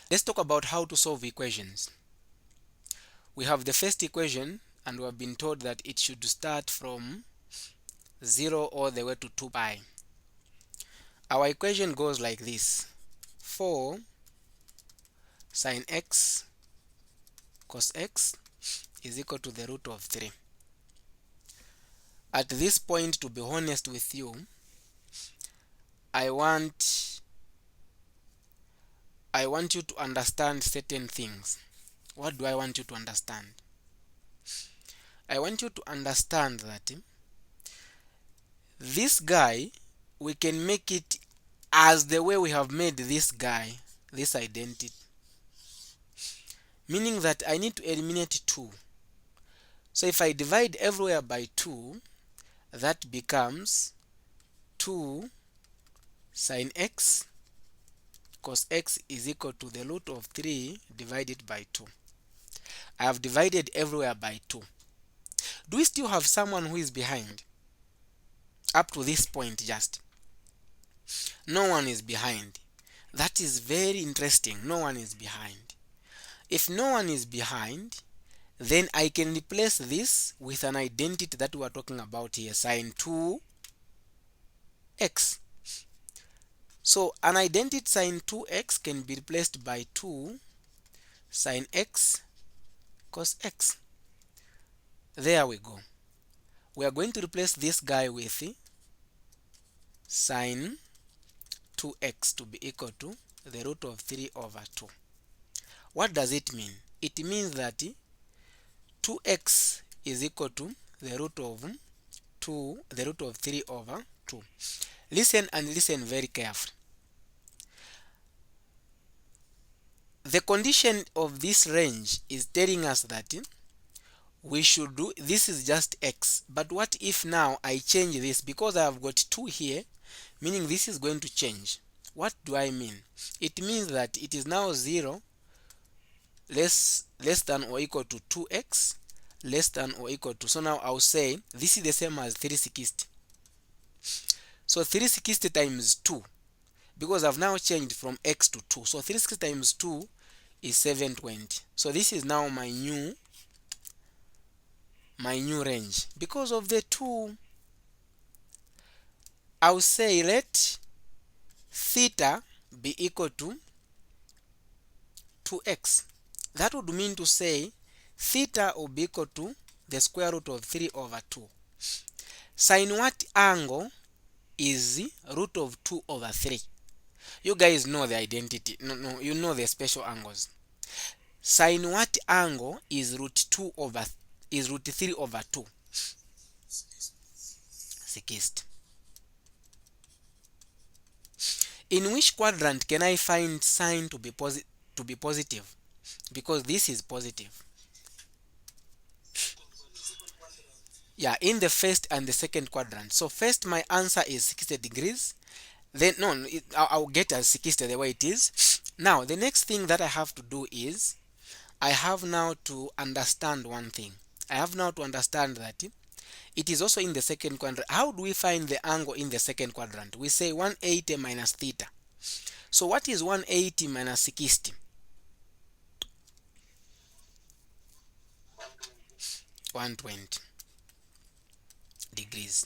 Let's talk about how to solve equations. We have the first equation, and we have been told that it should start from 0 all the way to 2 pi. Our equation goes like this: 4 sine x cos x is equal to the root of 3. At this point, to be honest with you, I want you to understand certain things. What do I want you to understand? I want you to understand that this guy, we can make it as the way we have made this guy, this identity. Meaning that I need to eliminate 2. So if I divide everywhere by 2, that becomes 2 sine x cos x is equal to the root of 3 divided by 2. I have divided everywhere by 2. Do we still have someone who is behind? Up to this point, just no one is behind. That is very interesting. No one is behind. If no one is behind, then I can replace this with an identity that we are talking about here, sine 2x. So an identity sine 2x can be replaced by 2 sine x cos x. There we go. We are going to replace this guy with sine 2x to be equal to the root of 3 over 2. What does it mean? It means that 2x is equal to the root of 3 over 2. Listen and listen very carefully. The condition of this range is telling us that we should do, this is just x, but what if now I change this? Because I have got 2 here, meaning this is going to change. What do I mean? It means that it is now 0 less than or equal to 2x less than or equal to, so now I'll say this is the same as 360. So 360 times 2, because I've now changed from x to 2, so 360 times 2 is 720. So this is now my new range. Because of the 2, I'll say let theta be equal to 2x. That would mean to say theta will be equal to the square root of 3 over 2. Sine what angle is root of 2 over 3? You guys know the identity. No, you know the special angles. Sine what angle is root 3 over 2? 60. In which quadrant can I find sine to be positive? Because this is positive. Yeah, in the first and the second quadrant. So first my answer is 60 degrees. Then no, I'll get as 60 the way it is. Now the next thing that I have to do is I have now to understand one thing. I have now to understand that it is also in the second quadrant. How do we find the angle in the second quadrant? We say 180 minus theta. So what is 180 minus 60? 120 degrees.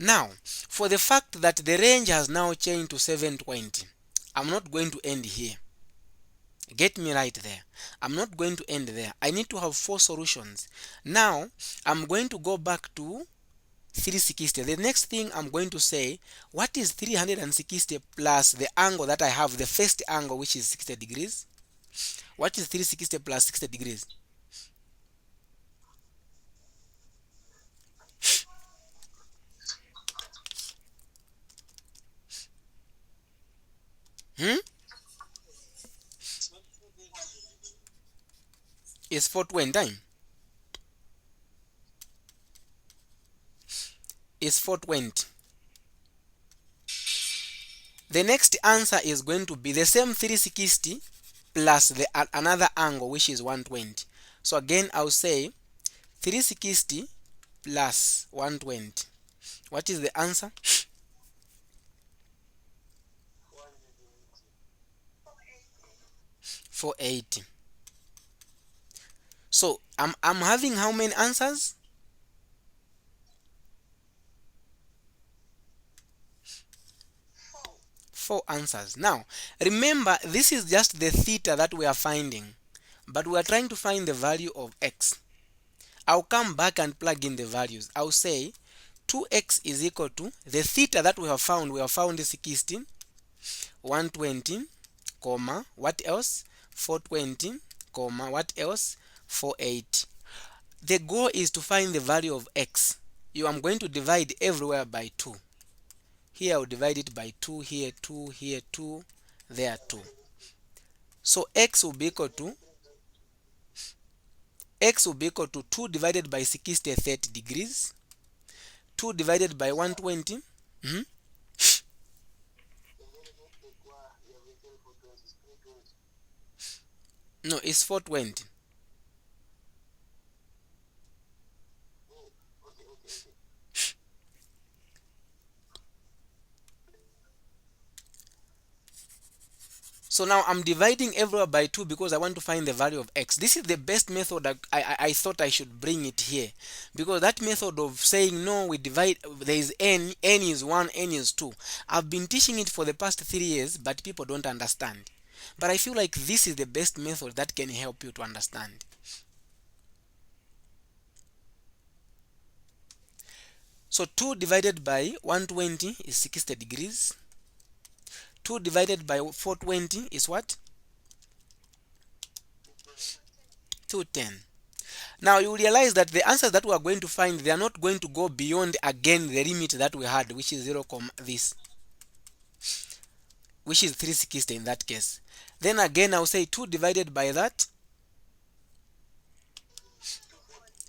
Now, for the fact that the range has now changed to 720, I'm not going to end here. Get me right there. I'm not going to end there. I need to have 4 solutions. Now, I'm going to go back to 360. The next thing I'm going to say, what is 360 plus the angle that I have, the first angle, which is 60 degrees? What is 360 plus 60 degrees? It's 420 time. It's 420. The next answer is going to be the same 360 plus another angle, which is 120. So again, I'll say 360 plus 120. What is the answer? 480. So I'm having how many answers? 4 answers. Now remember, this is just the theta that we are finding, but we are trying to find the value of x. I'll come back and plug in the values. I'll say 2x is equal to the theta that we have found. We have found 16, 120, comma, what else? 420, comma, what else? 480. The goal is to find the value of x. I'm going to divide everywhere by 2. Here I'll divide it by 2, here 2, here 2, there 2. So x will be equal to 2 divided by 60, 30 degrees. 2 divided by 120. No, it's 420. So now I'm dividing everywhere by 2 because I want to find the value of x. This is the best method that I thought I should bring it here, because that method of saying no, we divide, there is n is 1, n is 2. I've been teaching it for the past 3 years, but people don't understand. But I feel like this is the best method that can help you to understand. So 2 divided by 120 is 60 degrees. 2 divided by 420 is what? 210. Now you realize that the answers that we are going to find, they are not going to go beyond again the limit that we had, which is 0, this, which is 360 in that case. Then again I'll say 2 divided by that,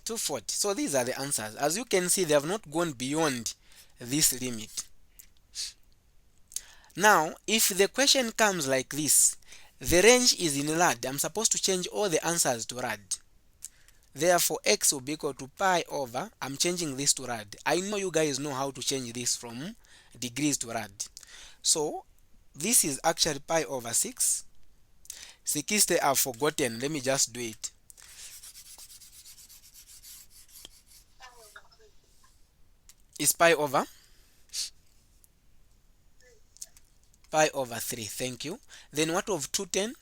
240. So these are the answers. As you can see, they have not gone beyond this limit. Now if the question comes like this, the range is in rad, I'm supposed to change all the answers to rad. Therefore x will be equal to pi over, I'm changing this to rad. I know you guys know how to change this from degrees to rad. So this is actually pi over 6. 60 I've forgotten, let me just do it. It's pi over 3. Thank you. Then what of 210?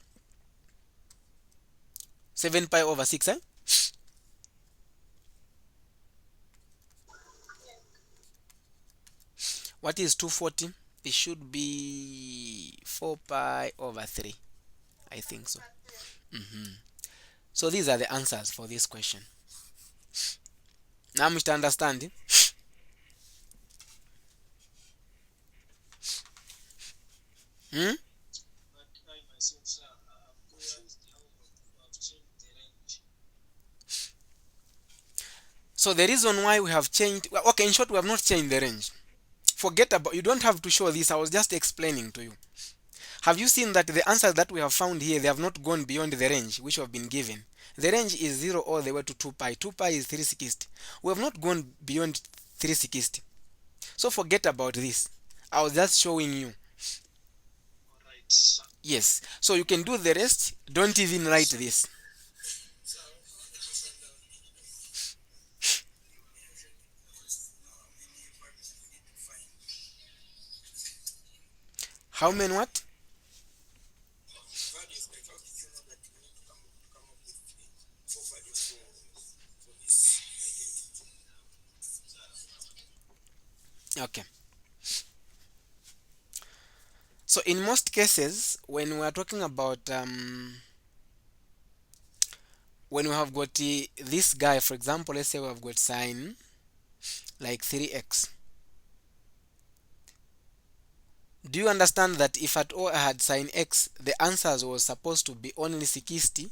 7 pi over 6, eh? What is 240? It should be 4 pi over 3. I think so. So these are the answers for this question. Now I'm to understand. So the reason why we have changed, okay, in short, we have not changed the range. Forget about, you don't have to show this, I was just explaining to you. Have you seen that the answers that we have found here, they have not gone beyond the range which we have been given? The range is 0 all the way to 2 pi. 2 pi is 360. We have not gone beyond 360. So forget about this. I was just showing you. Yes. So you can do the rest. Don't even write this. How many what? Okay. So in most cases, when we are talking about when we have got this guy, for example, let's say we have got sine like 3x. Do you understand that if at all I had sine x, the answers was supposed to be only 60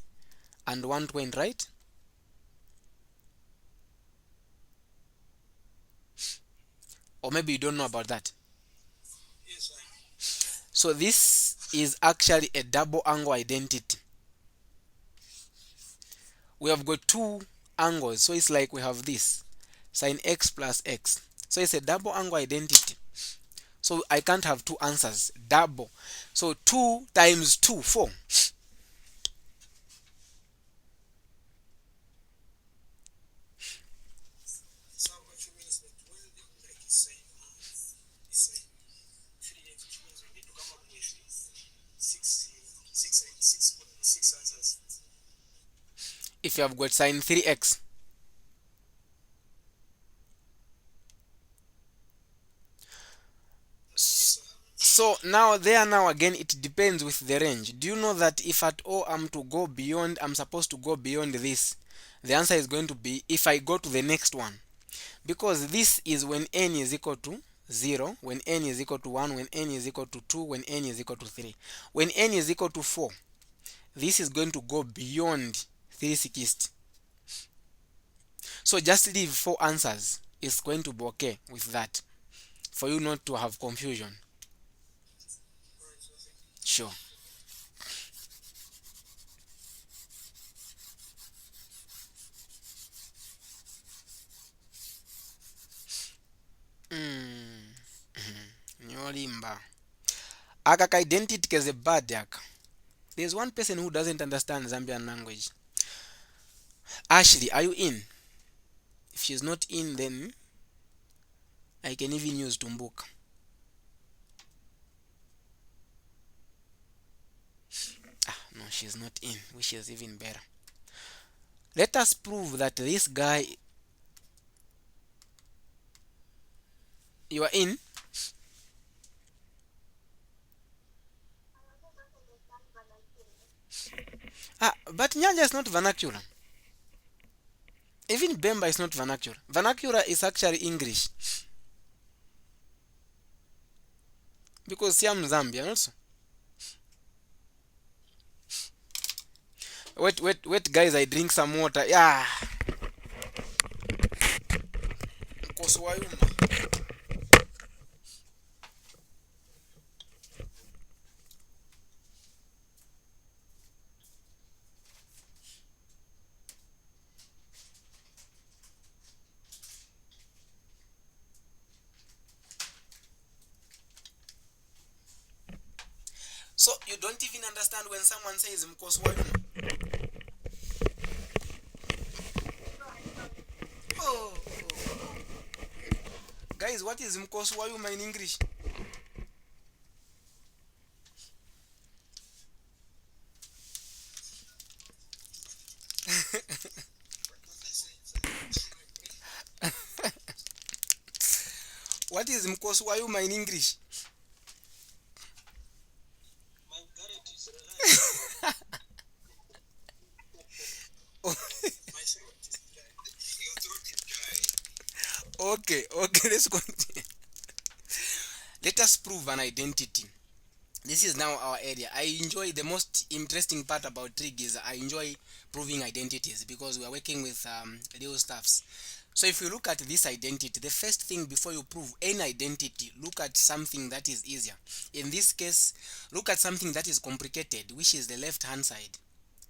and 120, right? Or maybe you don't know about that. So this is actually a double angle identity. We have got two angles, so it's like we have this sine x plus x. So it's a double angle identity. So I can't have two answers, double. So 2 times 2, 4. If you have got sine 3x, so now again it depends with the range. Do you know that if at all I'm to go beyond, I'm supposed to go beyond this, the answer is going to be if I go to the next one, because this is when n is equal to 0, when n is equal to 1, when n is equal to 2, when n is equal to 3. When n is equal to 4, this is going to go beyond 360. So just leave 4 answers. It's going to be okay with that, for you not to have confusion. Sure. Mm. Nyolimba. Aka identity keze bad aka. There's one person who doesn't understand Zambian language. Ashley, are you in? If she's not in, then I can even use Tumbuka. Ah, no, she's not in, which is even better. Let us prove that this guy. You are in? Ah, but Nyanja is not vernacular. Even Bemba is not vernacular. Vernacular is actually English. Because Siam Zambian also. Wait, guys, I drink some water. Yeah. Koswayuma. So you don't even understand when someone says Mkoswayuma. Oh, oh. Guys, what is Mkoswayuma in English? What is Mkoswayuma in English? Okay, let's continue. Let us prove an identity. This is now our area. I enjoy the most interesting part about trig is I enjoy proving identities because we are working with real stuffs. So if you look at this identity, the first thing before you prove any identity, look at something that is easier. In this case, look at something that is complicated, which is the left hand side.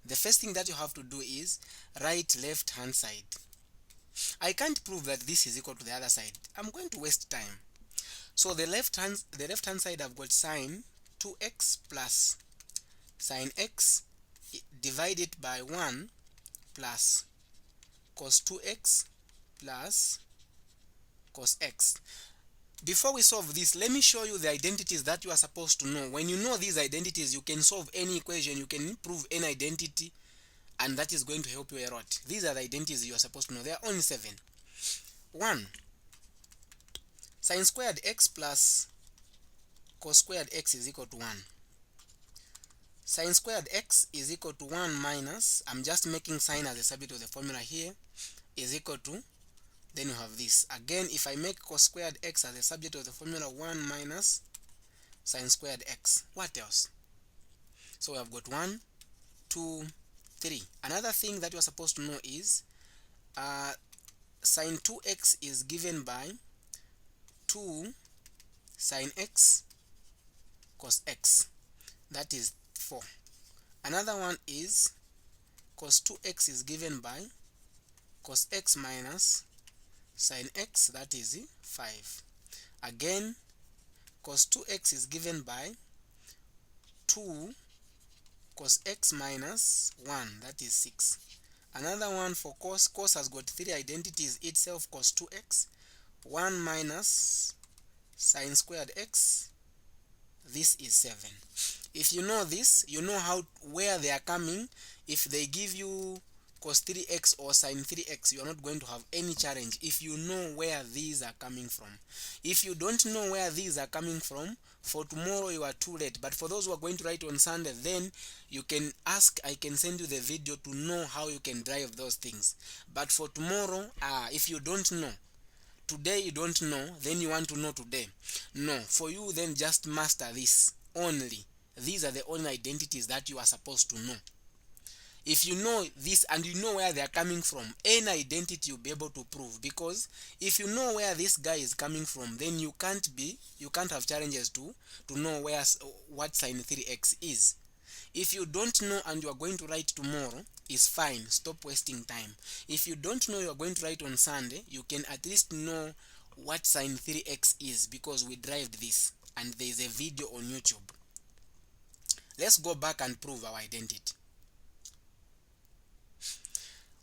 The first thing that you have to do is write left hand side. I can't prove that this is equal to the other side. I'm going to waste time. So the left hand side, I've got sine 2x plus sine x divided by 1 plus cos 2x plus cos x. Before we solve this, let me show you the identities that you are supposed to know. When you know these identities, you can solve any equation, you can prove any identity, and that is going to help you a lot. These are the identities you are supposed to know. There are only 7. 1. Sine squared x plus cos squared x is equal to 1. Sine squared x is equal to 1 minus, I'm just making sine as a subject of the formula here, is equal to, then you have this. Again, if I make cos squared x as a subject of the formula, 1 minus sine squared x. What else? So we have got 1, 2, 3. Another thing that you are supposed to know is sine 2x is given by 2 sine x cos x. That is 4. Another one is cos 2x is given by cos x minus sine x, that is 5. Again, cos 2x is given by 2 cos x minus 1, that is 6. Another one for cos has got 3 identities itself, cos 2x, 1 minus sine squared x, this is 7. If you know this, you know where they are coming. If they give you cos 3x or sin 3x, you are not going to have any challenge if you know where these are coming from. If you don't know where these are coming from, for tomorrow you are too late. But for those who are going to write on Sunday, then you can ask, I can send you the video to know how you can drive those things. But for tomorrow, if you don't know today, you don't know, then you want to know today. No, for you, then just master this only. These are the only identities that you are supposed to know. If you know this and you know where they are coming from, any identity you'll be able to prove. Because if you know where this guy is coming from, then you can't have challenges to know what sin 3x is. If you don't know and you are going to write tomorrow, it's fine. Stop wasting time. If you don't know you are going to write on Sunday, you can at least know what sin 3x is, because we derived this and there is a video on YouTube. Let's go back and prove our identity.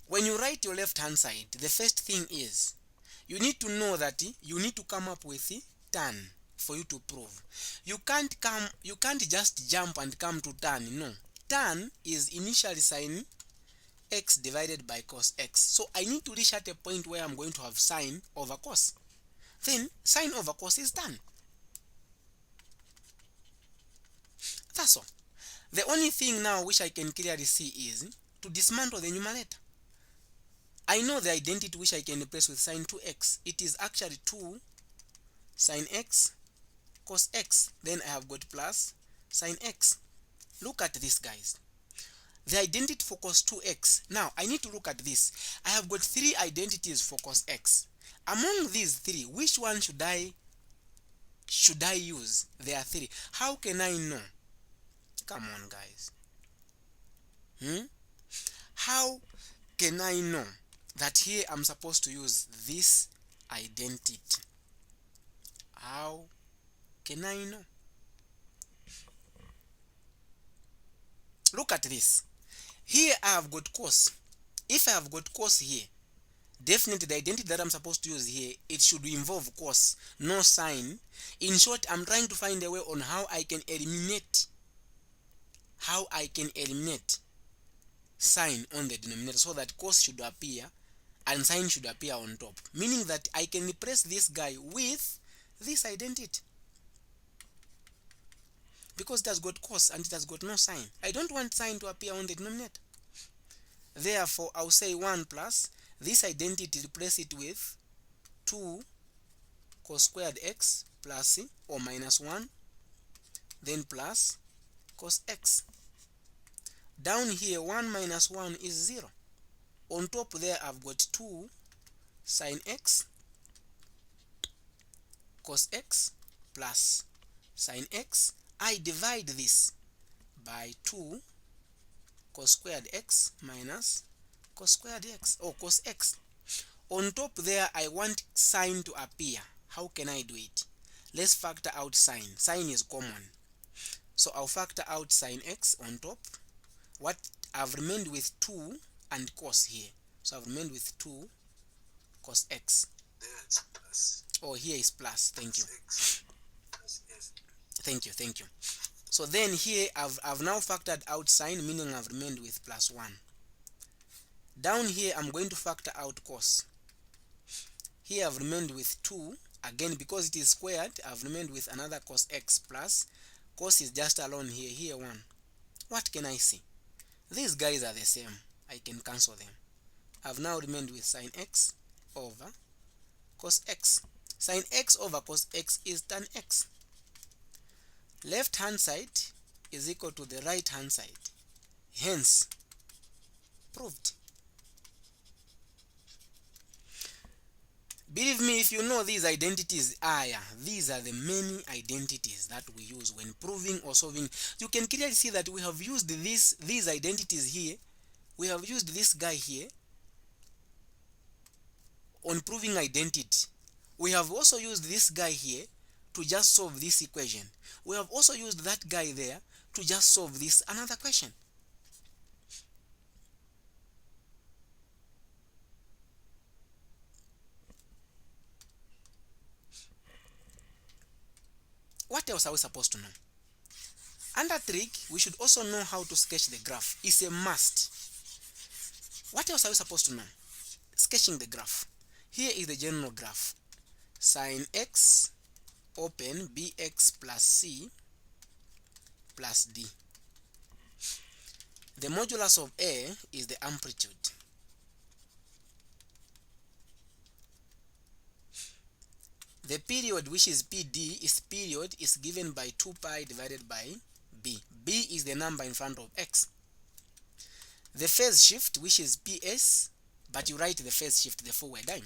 When you write your left hand side, the first thing is you need to know that you need to come up with tan for you to prove. You can't just jump and come to tan. No. Tan is initially sin x divided by cos x. So I need to reach at a point where I'm going to have sine over cos. Then sine over cos is tan. That's all. The only thing now which I can clearly see is to dismantle the numerator. I know the identity which I can replace with sine 2x. It is actually 2 sine x cos x. Then I have got plus sine x. Look at this, guys. The identity for cos 2x. Now I need to look at this. I have got 3 identities for cos x. Among these 3, which one should I use? There are 3. How can I know? Come on, guys. How can I know that here I'm supposed to use this identity? How can I know? Look at this. Here I have got cos. If I have got cos here, definitely the identity that I'm supposed to use here, it should involve cos, no sine. In short, I'm trying to find a way on how I can eliminate sine on the denominator, so that cos should appear and sine should appear on top, meaning that I can replace this guy with this identity, because it has got cos and it has got no sine. I don't want sine to appear on the denominator. Therefore, I'll say 1 plus this identity, replace it with 2 cos squared x plus or minus 1, then plus cos x. Down here, 1 minus 1 is 0. On top there, I've got 2 sine x cos x plus sine x. I divide this by 2 cos squared x minus cos squared x, or cos x. On top there, I want sine to appear. How can I do it? Let's factor out sine. Sine is common. So I'll factor out sine x on top. What I've remained with 2 and cos here. So I've remained with 2 cos x. Oh, here is plus. Thank you. Thank you. So then here I've now factored out sine, meaning I've remained with plus 1. Down here I'm going to factor out cos. Here I've remained with 2. Again, because it is squared, I've remained with another cos x plus. Cos is just alone here. Here 1. What can I see? These guys are the same. I can cancel them. I've now remained with sine x over cos x. Sine x over cos x is tan x. Left hand side is equal to the right hand side. Hence, proved. Believe me, if you know these identities, these are the many identities that we use when proving or solving. You can clearly see that we have used these identities here. We have used this guy here on proving identity. We have also used this guy here to just solve this equation. We have also used that guy there to just solve this another question. What else are we supposed to know? Under trig, we should also know how to sketch the graph. It's a must. What else are we supposed to know? Sketching the graph. Here is the general graph. Sin x, open, bx plus c plus d. The modulus of a is the amplitude. The period, which is PD, is given by 2 pi divided by b. B is the number in front of x. The phase shift, which is PS, but you write the phase shift the full way down.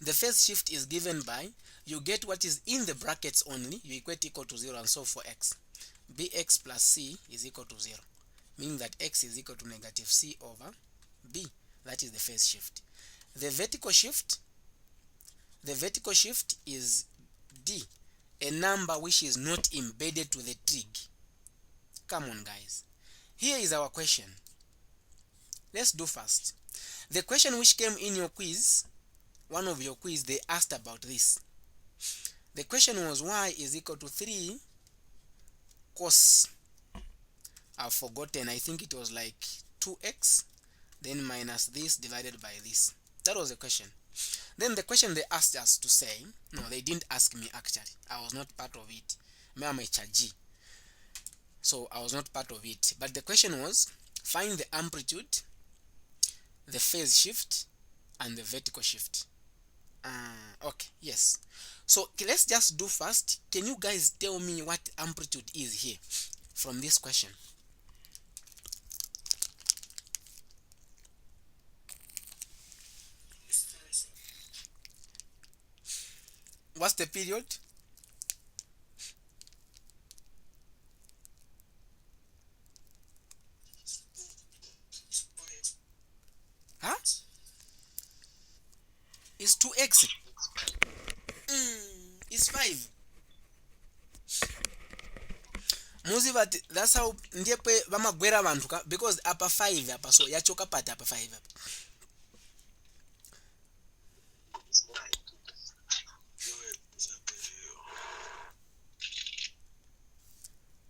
The phase shift is given by, you get what is in the brackets only, you equate equal to 0, and so for x. Bx plus c is equal to 0, meaning that x is equal to negative c over b. That is the phase shift. The vertical shift is d, a number which is not embedded to the trig. Come on, guys. Here is our question. Let's do fast. The question which came in your quiz, one of your quiz, they asked about this. The question was y is equal to 3 cos, I've forgotten, I think it was like 2x, then minus this divided by this. That was the question. Then the question they asked us to say, no, they didn't ask me actually. I was not part of it. I'm a G. So I was not part of it. But the question was, find the amplitude, the phase shift, and the vertical shift. Okay, yes. So let's just do fast. Can you guys tell me what amplitude is here from this question? What's the period? Huh? It's 2x. It's 5. Muzi but that's how ndiye vamagwera vantu because apa 5 apa, so yachoka pati apa 5 apa.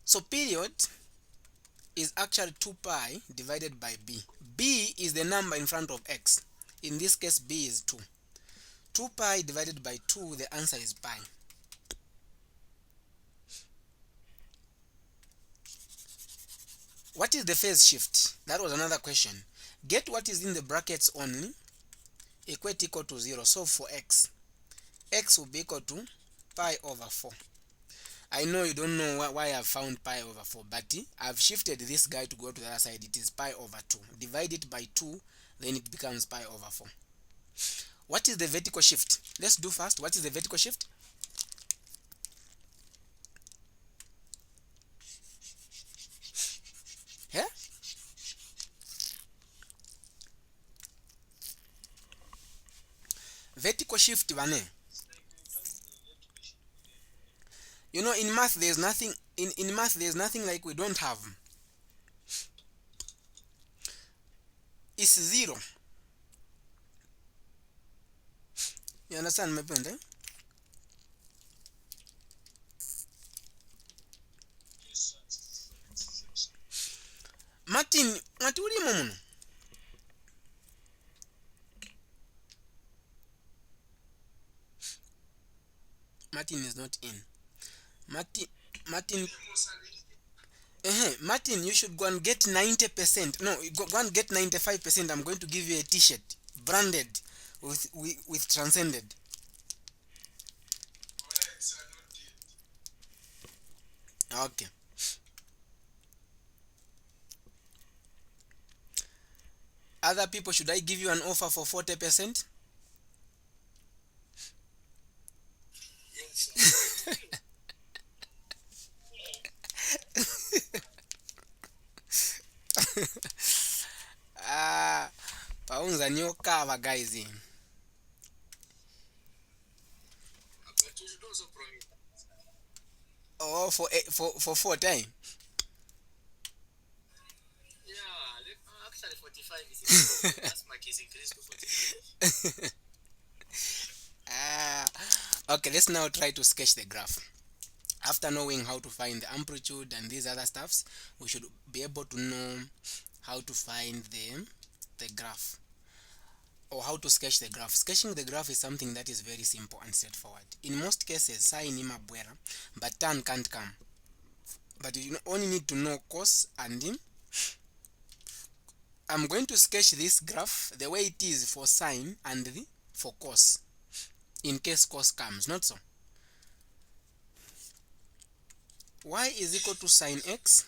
So period is actually 2 pi divided by b. B is the number in front of x. In this case, b is 2. 2 pi divided by 2, the answer is pi. What is the phase shift? That was another question. Get what is in the brackets only, equate equal to 0. So for x will be equal to pi over 4. I know you don't know why I've found pi over 4, but I've shifted this guy to go to the other side. It is pi over 2. Divide it by 2, then it becomes pi over 4. What is the vertical shift? Let's do fast. What is the vertical shift? Yeah? Vertical shift, Vane. You know, in math there's nothing in math there's nothing like we don't have. It's 0. You understand my point, eh? Martin, what uli muno? Martin is not in. Martin, Martin, you should go and get 90%. No, go and get 95%. I'm going to give you a t-shirt branded with transcended. Okay. Other people, should I give you an offer for 40%? Yes. Paunza nyoka guys in. Oh, for 4 times. Yeah, actually 45 is that's my case increase to 45. Okay, let's now try to sketch the graph. After knowing how to find the amplitude and these other stuffs, we should be able to know how to find the graph, or how to sketch the graph. Sketching the graph is something that is very simple and straightforward. In most cases, sine imabwera, but tan can't come. But you only need to know cos and I'm going to sketch this graph the way it is for sine and for cos, in case cos comes, not so. Y is equal to sine x.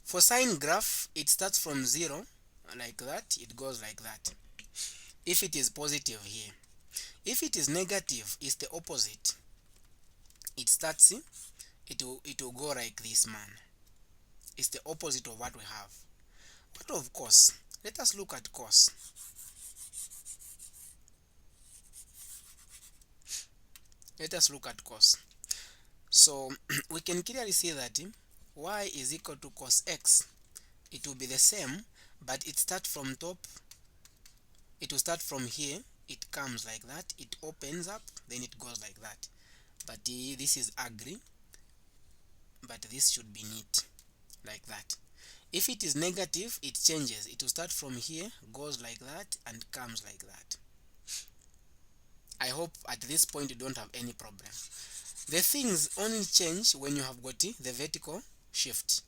For sine graph, it starts from 0, like that, it goes like that. If it is positive here. If it is negative, it's the opposite. It starts, it will go like this, man. It's the opposite of what we have. What of cos? Let us look at cos. Let us look at cos. So we can clearly see that y is equal to cos x. It will be the same, but it starts from top. It will start from here. It comes like that. It opens up, then it goes like that. But this is ugly. But this should be neat, like that. If it is negative, it changes. It will start from here, goes like that, and comes like that. I hope at this point you don't have any problem. The things only change when you have got the vertical shift.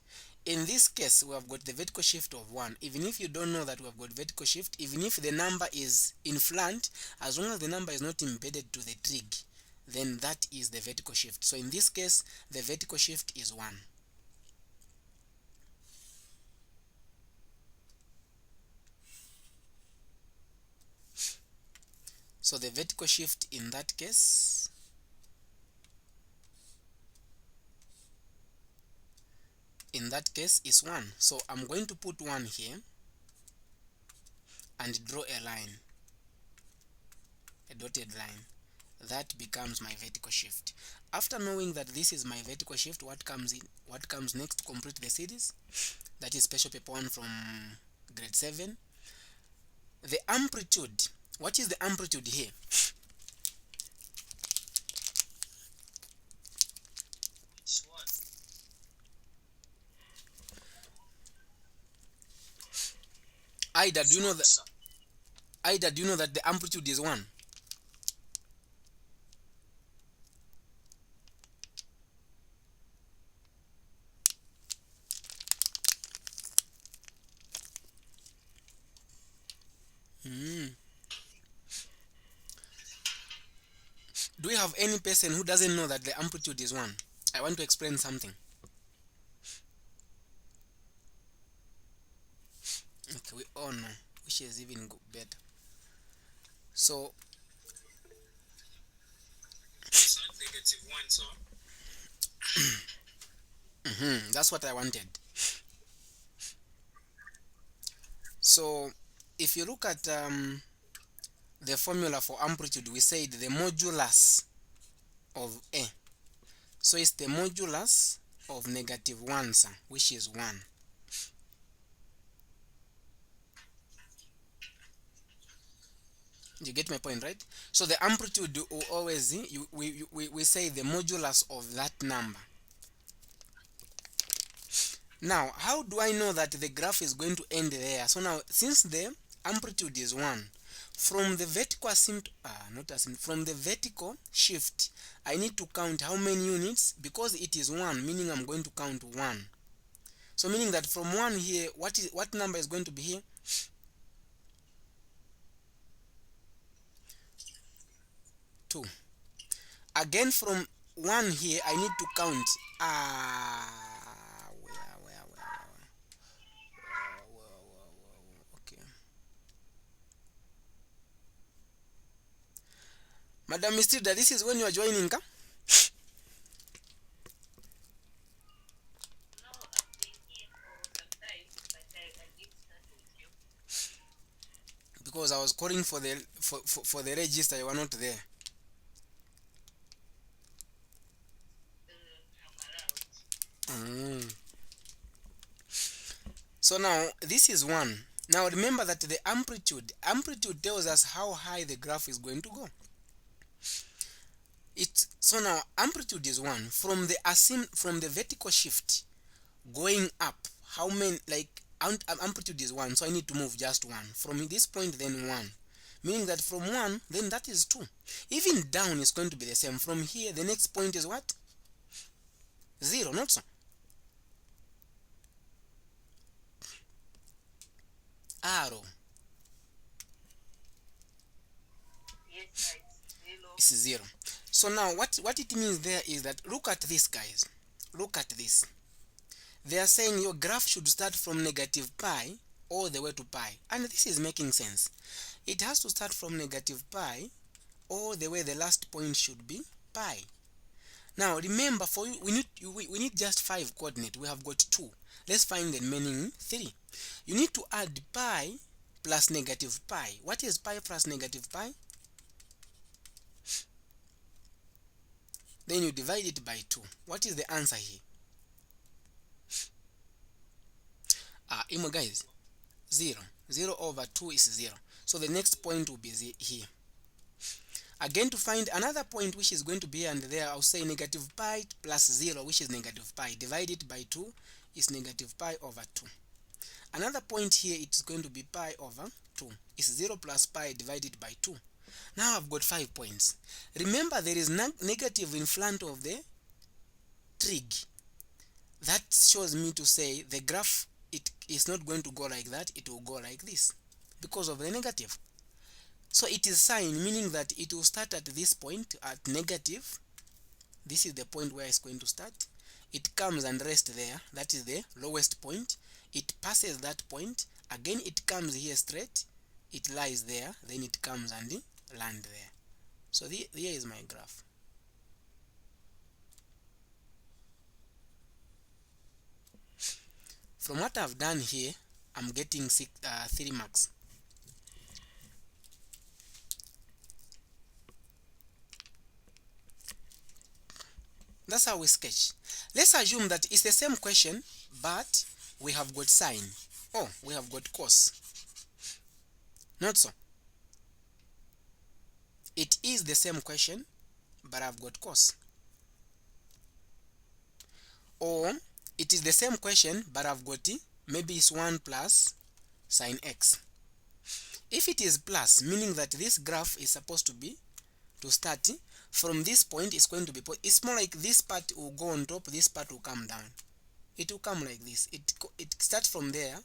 In this case, we have got the vertical shift of 1. Even if you don't know that we have got vertical shift, even if the number is in front, as long as the number is not embedded to the trig, then that is the vertical shift. So in this case, the vertical shift is 1. So the vertical shift in that case is 1. So I'm going to put 1 here and draw a line, a dotted line. That becomes my vertical shift. After knowing that this is my vertical shift, what comes next to complete the series? That is special paper 1 from grade 7. The amplitude. What is the amplitude here? Ida, do you know that? Ida, do you know that the amplitude is 1? Do we have any person who doesn't know that the amplitude is 1? I want to explain something. Okay, we all know, which is even better. So it's not -1, so that's what I wanted. So if you look at the formula for amplitude, we said the modulus of A. So it's the modulus of -1, sir, which is 1. You get my point, right? So the amplitude will always, we say the modulus of that number. Now, how do I know that the graph is going to end there? So now, since the amplitude is 1, from the vertical from the vertical shift, I need to count how many units, because it is 1, meaning I'm going to count 1. So meaning that from 1 here, what number is going to be here? 2. Again, from 1 here, I need to count. Okay. Madam Mistilda, this is when you are joining, huh? no, I've been here for some time, but I did start with you. Because I was calling for the register, you were not there. I'm around. So now this is 1. Now remember that the amplitude tells us how high the graph is going to go. So now amplitude is 1. From the vertical shift going up, how many, like, amplitude is 1, so I need to move just 1 from this point, then 1, meaning that from 1 then that is 2. Even down is going to be the same. From here the next point is what? 0, not so? Arrow Yes, sir, is 0. So now what it means there is that, look at this, guys, look at this. They are saying your graph should start from negative pi all the way to pi, and this is making sense. It has to start from negative pi all the way, the last point should be pi. Now remember, for you, we need just 5 coordinates. We have got 2. Let's find the remaining 3. You need to add pi plus negative pi. What is pi plus negative pi? Then you divide it by 2. What is the answer here? Guys, 0. 0 over 2 is 0. So the next point will be here. Again, to find another point which is going to be under there, I'll say negative pi plus 0, which is negative pi. Divide it by 2 is negative pi over 2. Another point here, it's going to be pi over 2. It's 0 plus pi divided by 2. Now I've got 5 points. Remember, there is negative in front of the trig. That shows me to say the graph, it is not going to go like that, it will go like this because of the negative. So it is sign, meaning that it will start at this point at negative. This is the point where it's going to start. It comes and rests there. That is the lowest point. It passes that point. Again, it comes here straight. It lies there. Then it comes and land there. So here is my graph. From what I've done here, I'm getting 3 marks. That's how we sketch. Let's assume that it's the same question, but we have got sine. Oh, we have got cos. Not so. It is the same question, but I've got cos. Or it is the same question, but I've got maybe it's 1 plus sine x. If it is plus, meaning that this graph is supposed to start from this point, it's going to be, it's more like this part will go on top, this part will come down. It will come like this. It starts from there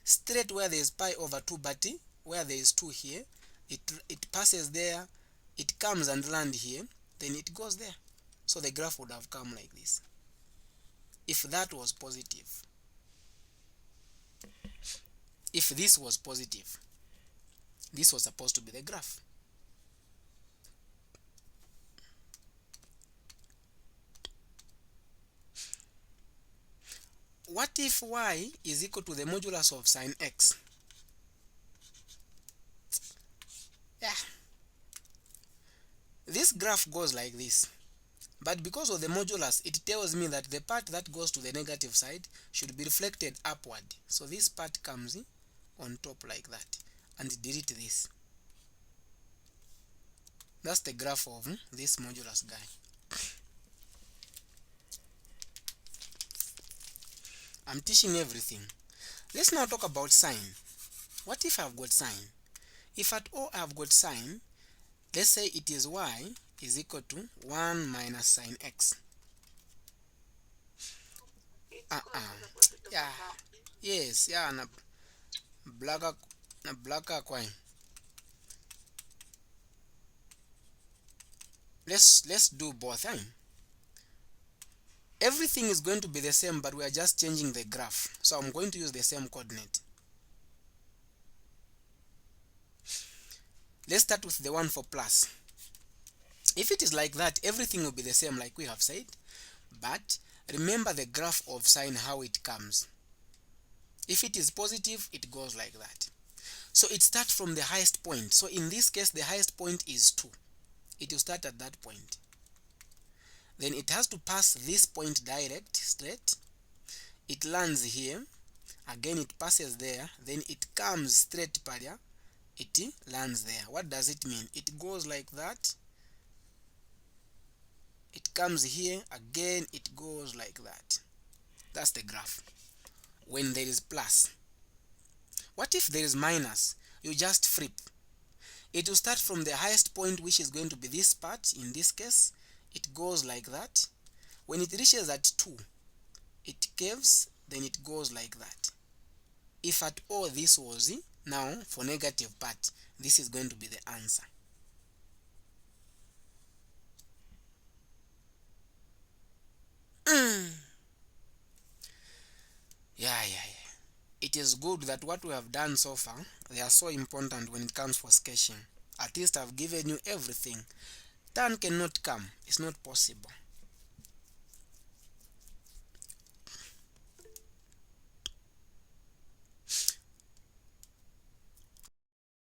straight where there is pi over 2, but where there is 2 here, it passes there, it comes and lands here, then it goes there. So the graph would have come like this if that was positive. If this was positive, this was supposed to be the graph. What if y is equal to the modulus of sine x? Yeah. This graph goes like this. But because of the modulus, it tells me that the part that goes to the negative side should be reflected upward. So this part comes on top like that. And delete this. That's the graph of this modulus guy. I'm teaching everything. Let's now talk about sine. What if I've got sine? If at all I've got sine, let's say it is y is equal to 1 minus sine x. Yeah. Yes, yeah, na blacker coin. Let's do both. Everything is going to be the same, but we are just changing the graph. So I'm going to use the same coordinate. Let's start with the one for plus. If it is like that, everything will be the same like we have said. But remember the graph of sine, how it comes. If it is positive, it goes like that. So it starts from the highest point. So in this case, the highest point is 2. It will start at that point. Then it has to pass this point direct, straight. It lands here. Again, it passes there. Then it comes straight paria. It lands there. What does it mean? It goes like that. it comes here again, it goes like that. That's the graph when there is plus. What if there is minus? You just flip. It will start from the highest point, which is going to be this part. In this case, it goes like that. When it reaches at 2, it curves, then it goes like that. If at all this was now for negative part, this is going to be the answer. Yeah. It is good that what we have done so far, they are so important when it comes for sketching. At least I've given you everything. Tan cannot come. It's not possible.